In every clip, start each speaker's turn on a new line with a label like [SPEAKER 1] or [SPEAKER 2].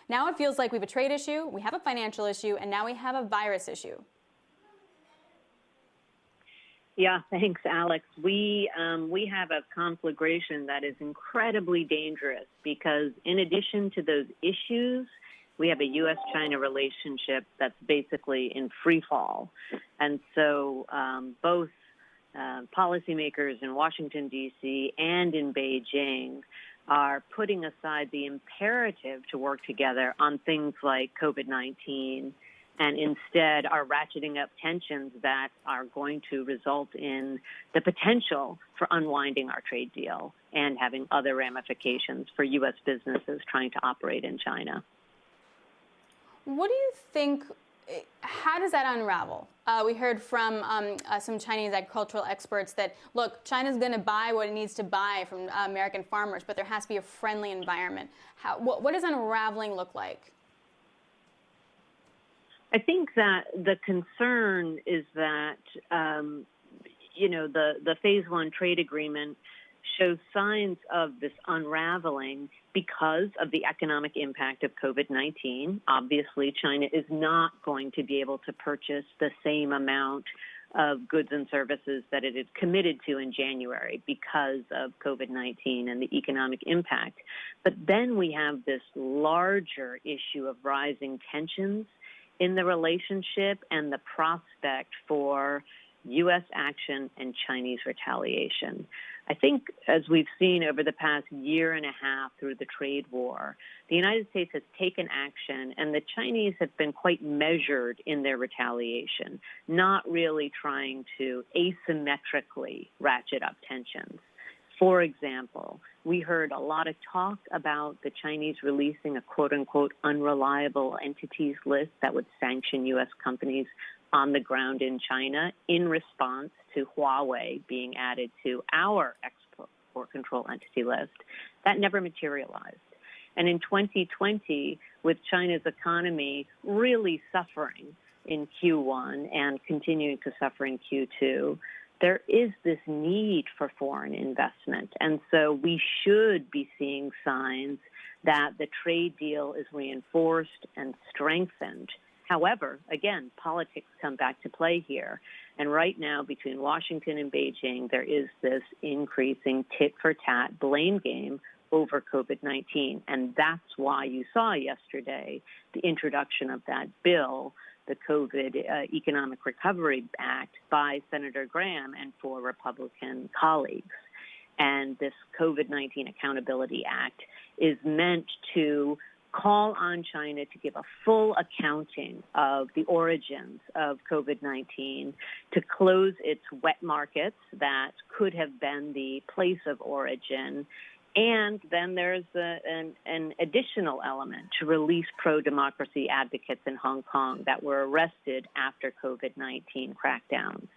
[SPEAKER 1] Now it feels like we have a trade issue, we have a financial issue, and now we have a virus issue.
[SPEAKER 2] Yeah, thanks, Alex. We have a conflagration that is incredibly dangerous because in addition to those issues, we have a U.S. China relationship that's basically in free fall. And so both policymakers in Washington, D.C. and in Beijing are putting aside the imperative to work together on things like COVID-19 and instead are ratcheting up tensions that are going to result in the potential for unwinding our trade deal and having other ramifications for U.S. businesses trying to operate in China.
[SPEAKER 1] What do you think, how does that unravel? We heard from some Chinese agricultural experts that, look, China's going to buy what it needs to buy from American farmers, but there has to be a friendly environment. What does unraveling look like?
[SPEAKER 2] I think that the concern is that, the phase one trade agreement shows signs of this unraveling because of the economic impact of COVID-19. Obviously, China is not going to be able to purchase the same amount of goods and services that it had committed to in January because of COVID-19 and the economic impact. But then we have this larger issue of rising tensions in the relationship and the prospect for U.S. action and Chinese retaliation. I think, as we've seen over the past year and a half through the trade war, the United States has taken action, and the Chinese have been quite measured in their retaliation, not really trying to asymmetrically ratchet up tensions. For example, we heard a lot of talk about the Chinese releasing a quote-unquote unreliable entities list that would sanction U.S. companies on the ground in China in response to Huawei being added to our export control entity list. That never materialized. And in 2020, with China's economy really suffering in Q1 and continuing to suffer in Q2, there is this need for foreign investment. And so we should be seeing signs that the trade deal is reinforced and strengthened. However, again, politics come back to play here. And right now, between Washington and Beijing, there is this increasing tit-for-tat blame game over COVID-19. And that's why you saw yesterday the introduction of that bill, the COVID Economic Recovery Act, by Senator Graham and 4 Republican colleagues. And this COVID-19 Accountability Act is meant to call on China to give a full accounting of the origins of COVID-19, to close its wet markets that could have been the place of origin. And then there's an additional element to release pro-democracy advocates in Hong Kong that were arrested after COVID-19 crackdowns.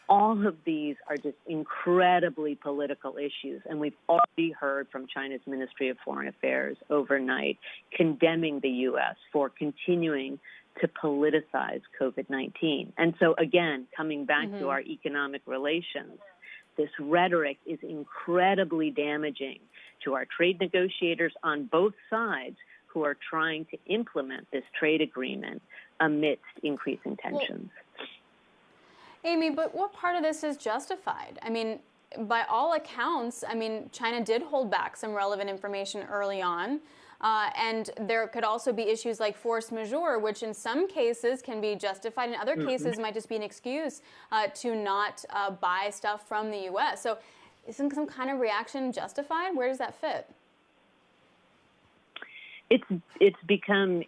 [SPEAKER 2] All of these are just incredibly political issues, and we've already heard from China's Ministry of Foreign Affairs overnight condemning the U.S. for continuing to politicize COVID-19. And so, again, coming back to our economic relations, this rhetoric is incredibly damaging to our trade negotiators on both sides who are trying to implement this trade agreement amidst increasing tensions.
[SPEAKER 1] Amy, but what part of this is justified? I mean, by all accounts, China did hold back some relevant information early on. And there could also be issues like force majeure, which in some cases can be justified. In other cases might just be an excuse to not buy stuff from the U.S. So isn't some kind of reaction justified? Where does that fit?
[SPEAKER 2] It's become,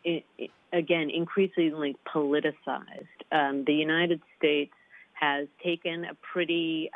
[SPEAKER 2] again, increasingly politicized. The United States has taken a pretty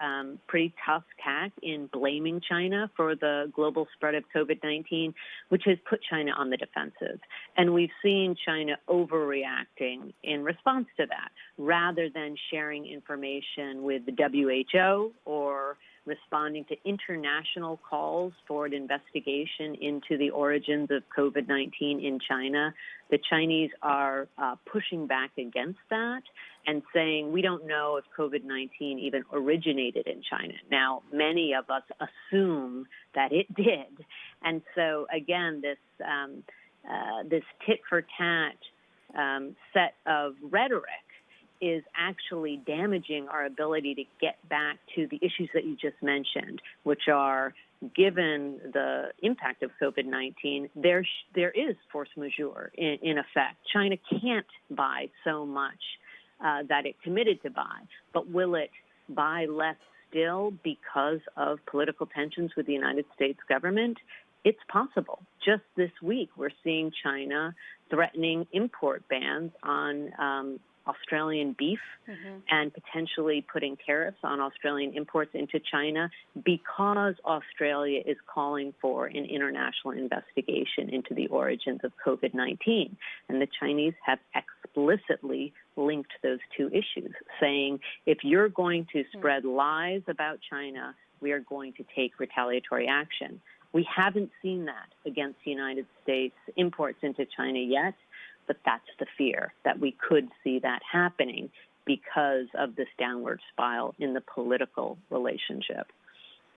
[SPEAKER 2] tough tack in blaming China for the global spread of COVID-19, which has put China on the defensive. And we've seen China overreacting in response to that, rather than sharing information with the WHO or responding to international calls for an investigation into the origins of COVID-19 in China. The Chinese are pushing back against that and saying, we don't know if COVID-19 even originated in China. Now, many of us assume that it did. And so, again, this this tit-for-tat set of rhetoric is actually damaging our ability to get back to the issues that you just mentioned, which are, given the impact of COVID-19, there is force majeure in effect. China can't buy so much that it committed to buy, but will it buy less still because of political tensions with the United States government? It's possible. Just this week, we're seeing China threatening import bans on Australian beef and potentially putting tariffs on Australian imports into China because Australia is calling for an international investigation into the origins of COVID-19. And the Chinese have explicitly linked those two issues, saying if you're going to spread lies about China, we are going to take retaliatory action. We haven't seen that against the United States imports into China yet, but that's the fear, that we could see that happening because of this downward spiral in the political relationship.